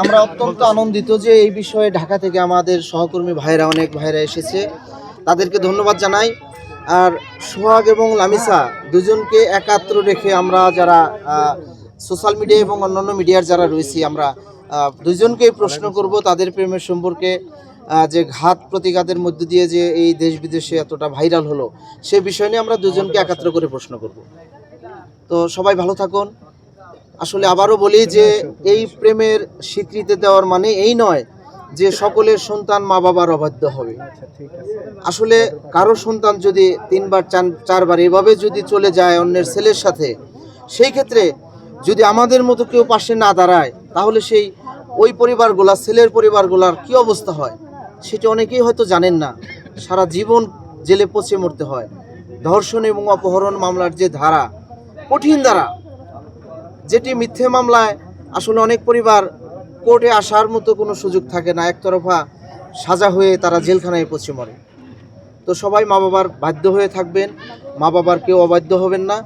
আমরা অত্যন্ত আনন্দিত যে এই বিষয়ে ঢাকা থেকে আমাদের সহকর্মী অনেক ভাইরা এসেছে, তাদেরকে ধন্যবাদ জানাই। আর সোহাগ এবং লামিসা দুজনকে একাত্র রেখে আমরা যারা সোশ্যাল মিডিয়া এবং অন্যান্য মিডিয়ার যারা রয়েছি, আমরা দুজনকেই প্রশ্ন করব তাদের প্রেমের সম্পর্কে, যে ঘাত প্রতিঘাতের মধ্য দিয়ে যে এই দেশ বিদেশে এতটা ভাইরাল হলো, সে বিষয় নিয়ে আমরা দুজনকে একাত্র করে প্রশ্ন করব। তো সবাই ভালো থাকুন। আসলে আবারও বলি যে এই প্রেমের স্বীকৃতি দেওয়ার মানে এই নয় যে সকলের সন্তান মা বাবার অবাধ্য হবে। আসলে কারো সন্তান যদি 3বার 4বার এভাবে যদি চলে যায় অন্যের ছেলের সাথে, সেই ক্ষেত্রে যদি আমাদের মতো কেউ পাশে না দাঁড়ায়, তাহলে সেই ওই পরিবারগুলা, ছেলের পরিবারগুলার কি অবস্থা হয় সেটা অনেকেই হয়তো জানেন না। সারা জীবন জেলে পচে মরতে হয়। ধর্ষণ এবং অপহরণ মামলার যে ধারা, কঠিন ধারা, যেটি মিথ্যে মামলায় আসলে অনেক পরিবার কোর্টে আসার মতো কোনো সুযোগ থাকে না, একতরফা সাজা হয়ে তারা জেলখানায় পচে মরে। তো সবাই মা বাবার বাধ্য হয়ে থাকবেন, মা বাবার কেউ অবাধ্য হবেন না।